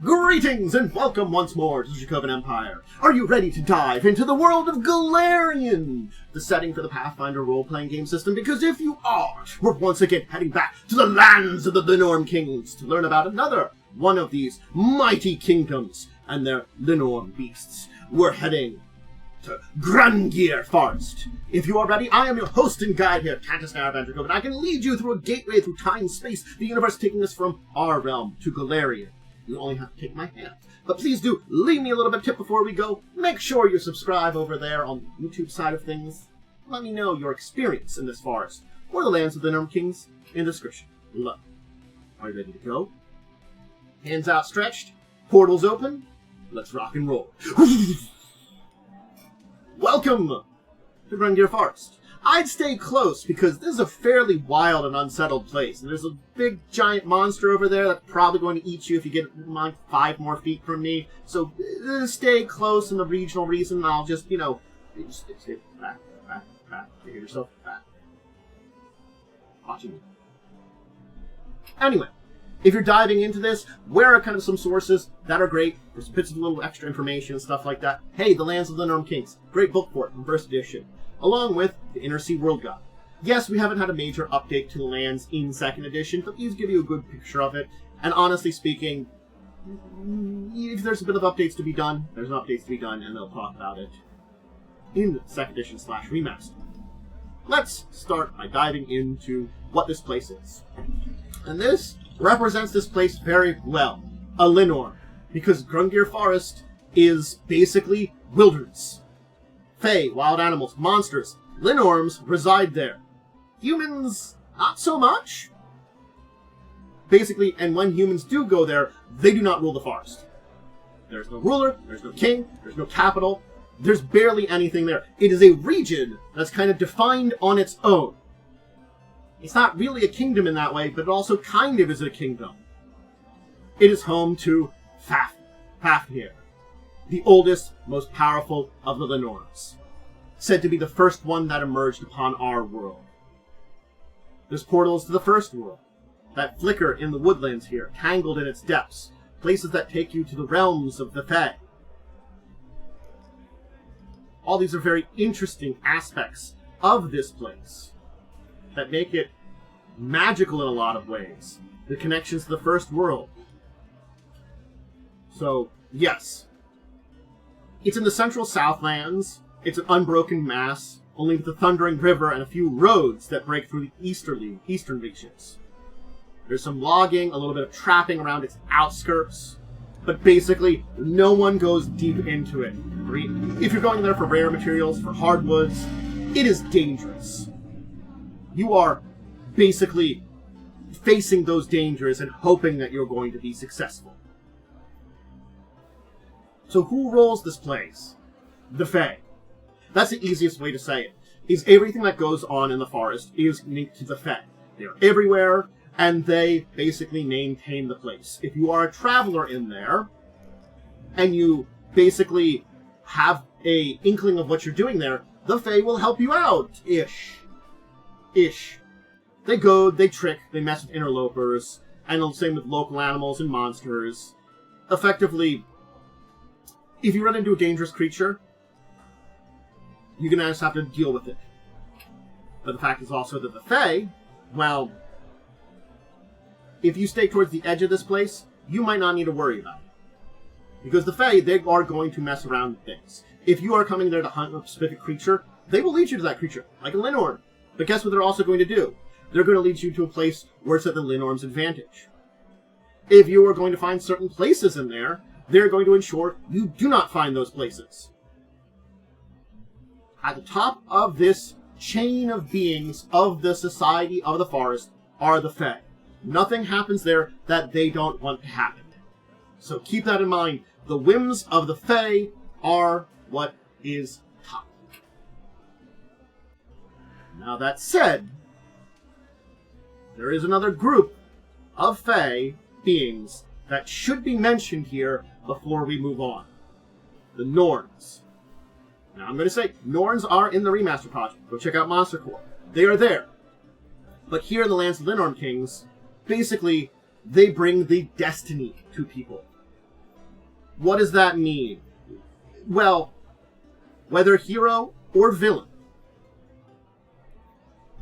Greetings and welcome once more to the Dracovin Empire. Are you ready to dive into the world of Golarion, the setting for the Pathfinder role-playing game system? Because if you are, we're once again heading back to the lands of the Linnorm Kings to learn about another one of these mighty kingdoms and their Linnorm beasts. We're heading to Grungir Forest. If you are ready, I am your host and guide here, Cantus Dracovin, and I can lead you through a gateway through time and space, the universe taking us from our realm to Golarion. You only have to take my hand. But please do leave me a little bit of tip before we go. Make sure you subscribe over there on the YouTube side of things. Let me know your experience in this forest, or the lands of the Linnorm Kings, in the description below. Are you ready to go? Hands outstretched, portals open, let's rock and roll. Welcome to Grungir Forest. I'd stay close because this is a fairly wild and unsettled place. And there's a big giant monster over there that's probably going to eat you if you get 5 more feet from me. So stay close in the regional reason. I'll just, just stay back. Get yourself back. Watching you. Anyway, if you're diving into this, where are kind of some sources that are great? There's bits of little extra information and stuff like that. Hey, The Lands of the Linnorm Kings. Great book for it from first edition. Along with the Inner Sea World Guide. Yes, we haven't had a major update to the lands in 2nd edition, but these give you a good picture of it. And honestly speaking, if there's a bit of updates to be done, there's updates to be done, and they'll talk about it in 2nd edition / remaster. Let's start by diving into what this place is. And this represents this place very well. A Linnorm. Because Grungir Forest is basically wilderness. Fae, wild animals, monsters, Linnorms reside there. Humans, not so much. Basically, and when humans do go there, they do not rule the forest. There's no ruler, there's no king, there's no capital, there's barely anything there. It is a region that's kind of defined on its own. It's not really a kingdom in that way, but it also kind of is a kingdom. It is home to Pathfinder, the oldest, most powerful of the Linnorms, said to be the first one that emerged upon our world. There's portals to the first world, that flicker in the woodlands here, tangled in its depths, places that take you to the realms of the Fae. All these are very interesting aspects of this place that make it magical in a lot of ways. The connections to the first world. So, yes. It's in the central Southlands. It's an unbroken mass, only with the thundering river and a few roads that break through the eastern reaches. There's some logging, a little bit of trapping around its outskirts, but basically, no one goes deep into it. If you're going there for rare materials, for hardwoods, it is dangerous. You are basically facing those dangers and hoping that you're going to be successful. So who rules this place? The Fae. That's the easiest way to say it. Is everything that goes on in the forest is linked to the Fae. They're everywhere, and they basically maintain the place. If you are a traveler in there, and you basically have a inkling of what you're doing there, the Fae will help you out. Ish. They goad, they trick, they mess with interlopers, and the same with local animals and monsters. Effectively, if you run into a dangerous creature, you're going to just have to deal with it. But the fact is also that the Fae, well, if you stay towards the edge of this place, you might not need to worry about it. Because the Fae, they are going to mess around with things. If you are coming there to hunt a specific creature, they will lead you to that creature, like a Linnorm. But guess what they're also going to do? They're going to lead you to a place where it's at the Linnorm's advantage. If you are going to find certain places in there, they're going to ensure you do not find those places. At the top of this chain of beings of the society of the forest are the Fae. Nothing happens there that they don't want to happen. So keep that in mind. The whims of the Fae are what is top. Now that said, there is another group of Fae beings that should be mentioned here before we move on. The Norns. Now I'm going to say, Norns are in the remaster project. Go check out Monster Core. They are there. But here in the lands of the Linnorm Kings, basically, they bring the destiny to people. What does that mean? Well, whether hero or villain,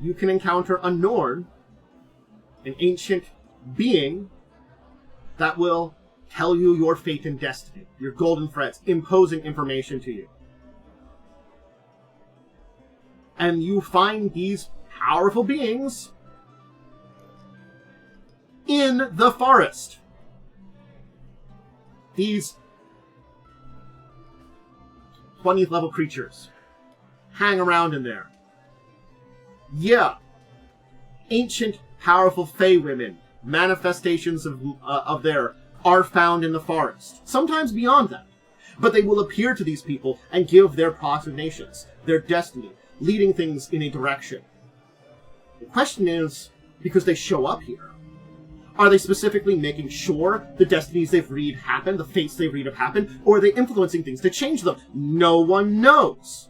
you can encounter a Norn, an ancient being, that will tell you your fate and destiny, your golden threads, imposing information to you. And you find these powerful beings in the forest. These 20th level creatures hang around in there. Yeah. Ancient, powerful Fey women, manifestations of their, are found in the forest. Sometimes beyond that. But they will appear to these people and give their proclamations, their destiny, leading things in a direction. The question is, because they show up here, are they specifically making sure the destinies they've read happen, the fates they read have happened, or are they influencing things to change them? No one knows.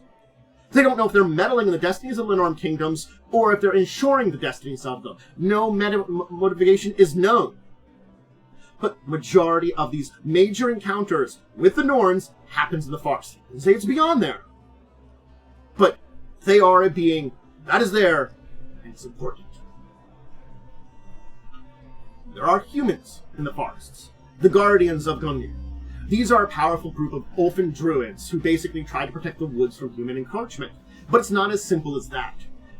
They don't know if they're meddling in the destinies of Linnorm Kingdoms, or if they're ensuring the destinies of them. No motivation is known. But majority of these major encounters with the Norns happens in the forest. I say it's beyond there. But they are a being that is there, and it's important. There are humans in the forests, the guardians of Grungir. These are a powerful group of elfin druids who basically try to protect the woods from human encroachment. But it's not as simple as that.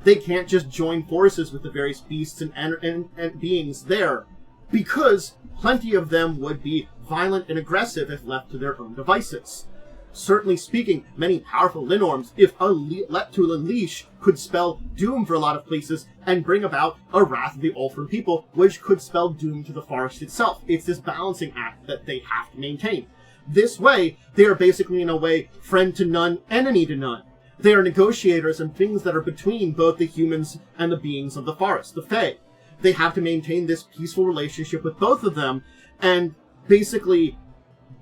They can't just join forces with the various beasts and beings there, because plenty of them would be violent and aggressive if left to their own devices. Certainly speaking, many powerful Linnorms, if let to unleash, could spell doom for a lot of places and bring about a wrath of the Ulfrin people, which could spell doom to the forest itself. It's this balancing act that they have to maintain. This way, they are basically, in a way, friend to none, enemy to none. They are negotiators and things that are between both the humans and the beings of the forest, the Fae. They have to maintain this peaceful relationship with both of them, and basically,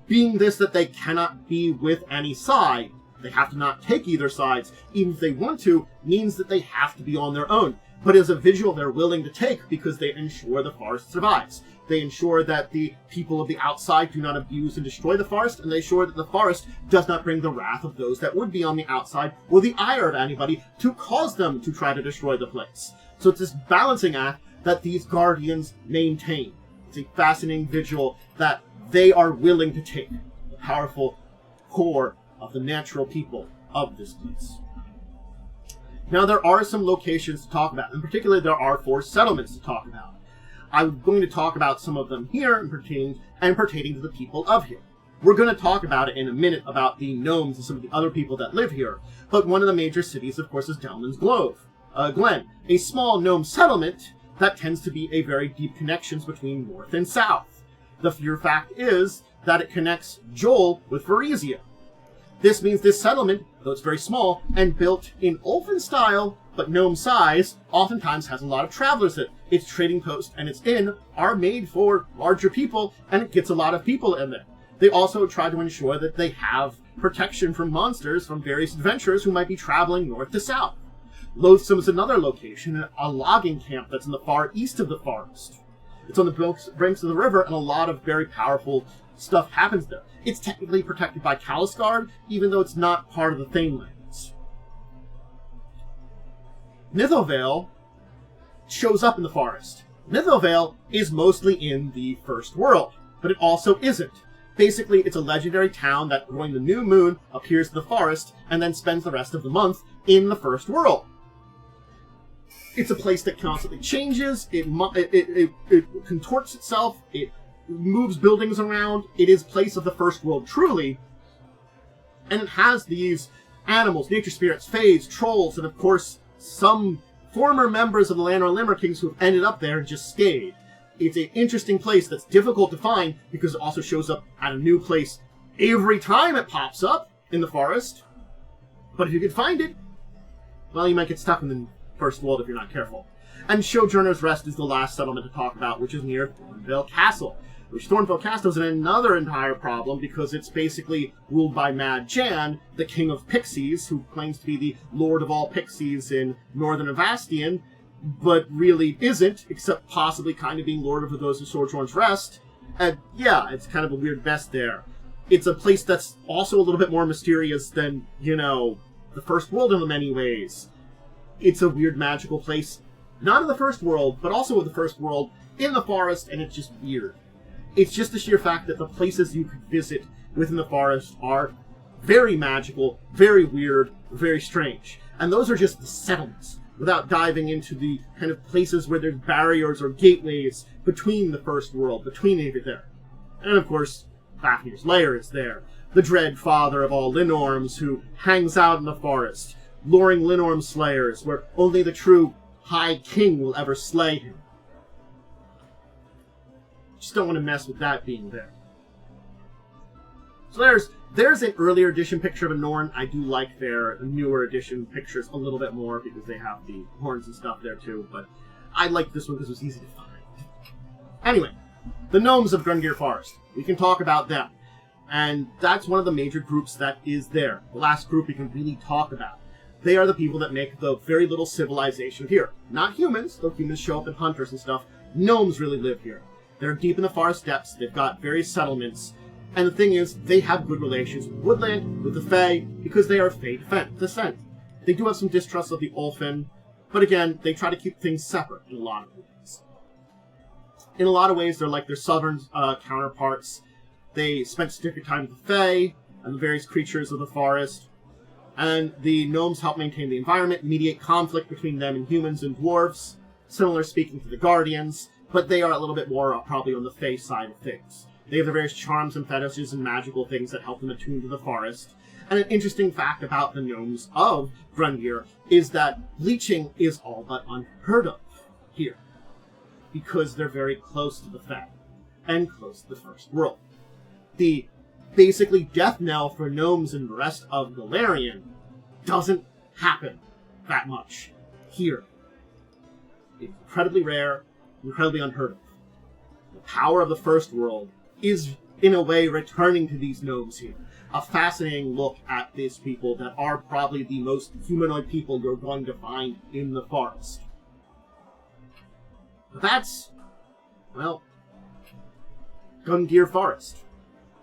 being this that they cannot be with any side, they have to not take either sides, even if they want to, means that they have to be on their own. But as a visual, they're willing to take because they ensure the forest survives. They ensure that the people of the outside do not abuse and destroy the forest, and they ensure that the forest does not bring the wrath of those that would be on the outside or the ire of anybody to cause them to try to destroy the place. So it's this balancing act that these guardians maintain. It's a fascinating visual that they are willing to take, the powerful core of the natural people of this place. Now, there are some locations to talk about. In particular, there are 4 settlements to talk about. I'm going to talk about some of them here and pertaining to the people of here. We're going to talk about it in a minute about the gnomes and some of the other people that live here. But one of the major cities, of course, is Delman's Glen, a small gnome settlement that tends to be a very deep connections between north and south. The pure fact is that it connects Joel with Varizia. This means this settlement, though it's very small and built in Ulfin style, but gnome size, oftentimes has a lot of travelers in it. Its trading post and its inn are made for larger people, and it gets a lot of people in there. They also try to ensure that they have protection from monsters from various adventurers who might be traveling north to south. Loathsome is another location, a logging camp that's in the far east of the forest. It's on the banks of the river, and a lot of very powerful stuff happens there. It's technically protected by Calisguard, even though it's not part of the Thanelands. Nithilvale shows up in the forest. Nithilvale is mostly in the First World, but it also isn't. Basically, it's a legendary town that, during the new moon, appears in the forest, and then spends the rest of the month in the First World. It's a place that constantly changes, it contorts itself, it moves buildings around, it is a place of the First World, truly. And it has these animals, nature spirits, fays, trolls, and of course, some former members of the Linnorm Kings who have ended up there and just stayed. It's an interesting place that's difficult to find because it also shows up at a new place every time it pops up in the forest. But if you could find it, well, you might get stuck in the First World if you're not careful. And Sojourner's Rest is the last settlement to talk about, which is near Thornvale Castle. Which Thornvale Castle is another entire problem because it's basically ruled by Mad Jan, the king of pixies, who claims to be the lord of all pixies in northern Avastian, but really isn't, except possibly kind of being lord of those of Sojourner's Rest. And yeah, it's kind of a weird mess there. It's a place that's also a little bit more mysterious than, you know, the First World in many ways. It's a weird magical place, not in the First World, but also in the First World, in the forest, and it's just weird. It's just the sheer fact that the places you could visit within the forest are very magical, very weird, very strange. And those are just the settlements, without diving into the kind of places where there's barriers or gateways between the First World, between everything there. And of course, Fafnir's lair is there, the dread father of all Linnorms who hangs out in the forest, luring Linnorm slayers where only the true High King will ever slay him. Just don't want to mess with that being there. So there's an earlier edition picture of a Norn. I do like their newer edition pictures a little bit more because they have the horns and stuff there too, but I like this one because it was easy to find. Anyway, the gnomes of Grungir Forest. We can talk about them. And that's one of the major groups that is there. The last group we can really talk about. They are the people that make the very little civilization here. Not humans, though humans show up in hunters and stuff. Gnomes really live here. They're deep in the forest depths. They've got various settlements. And the thing is, they have good relations with Woodland, with the Fae, because they are Fae descent. They do have some distrust of the Ulfin, but again, they try to keep things separate in a lot of ways. In a lot of ways, they're like their southern counterparts. They spent significant time with the Fae and the various creatures of the forest. And the gnomes help maintain the environment, mediate conflict between them and humans and dwarves, similar speaking to the Guardians, but they are a little bit more probably on the Fae side of things. They have the various charms and fetishes and magical things that help them attune to the forest. And an interesting fact about the gnomes of Grungir is that bleaching is all but unheard of here, because they're very close to the Fae and close to the First World. The basically death knell for gnomes and the rest of Golarion doesn't happen that much here. It's incredibly rare, incredibly unheard of. The power of the First World is, in a way, returning to these gnomes here. A fascinating look at these people that are probably the most humanoid people you're going to find in the forest. But that's, well, Grungir Forest.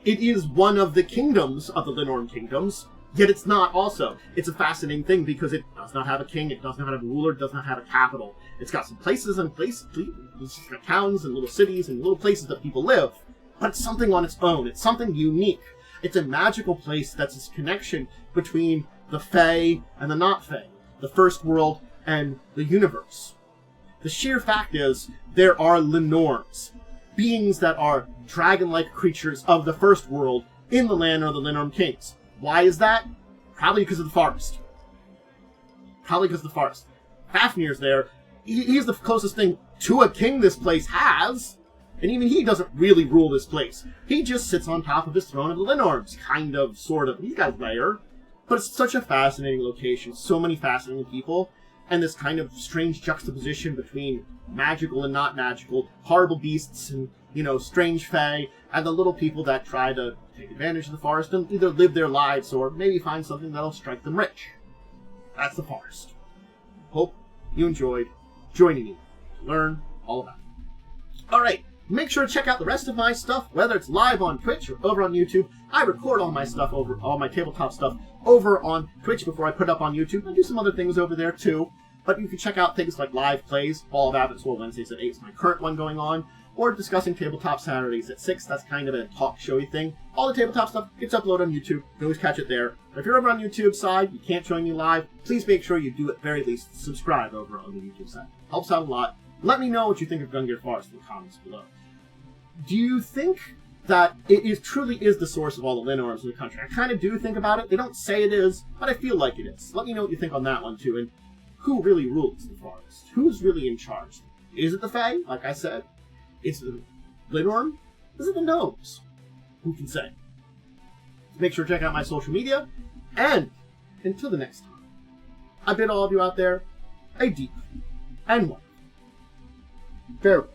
It is one of the kingdoms of the Linnorm Kingdoms, yet it's not also. It's a fascinating thing because it does not have a king, it does not have a ruler, it does not have a capital. It's got some places and it's got towns and little cities and little places that people live, but it's something on its own. It's something unique. It's a magical place that's this connection between the Fae and the not Fae, the First World and the universe. The sheer fact is, there are Linnorms, beings that are dragon-like creatures of the First World in the land of the Linnorm Kings. Why is that? Probably because of the forest. Probably because of the forest. Fafnir's there. He's the closest thing to a king this place has, and even he doesn't really rule this place. He just sits on top of his throne of the Linnorms, kind of, sort of. He's got a lair, but it's such a fascinating location. So many fascinating people, and this kind of strange juxtaposition between magical and not magical, horrible beasts and, you know, strange fae, and the little people that try to take advantage of the forest and either live their lives or maybe find something that'll strike them rich. That's the forest. Hope you enjoyed joining me to learn all about it. Alright, make sure to check out the rest of my stuff, whether it's live on Twitch or over on YouTube. I record all my stuff over, all my tabletop stuff over on Twitch before I put it up on YouTube. I do some other things over there too. But you can check out things like live plays, Ball of Abbott's World Wednesdays at 8 is my current one going on, or Discussing Tabletop Saturdays at 6. That's kind of a talk showy thing. All the tabletop stuff gets uploaded on YouTube. You can always catch it there. But if you're over on YouTube side, you can't join me live, please make sure you do at very least subscribe over on the YouTube side. Helps out a lot. Let me know what you think of Grungir Forest in the comments below. Do you think that it truly is the source of all the Linnorms in the country? I kind of do think about it. They don't say it is, but I feel like it is. Let me know what you think on that one too. And who really rules the forest? Who's really in charge? Is it the Fae, like I said? Is it the Linnorm? Is it the gnomes? Who can say? Make sure to check out my social media. And until the next time, I bid all of you out there a deep and wonderful farewell.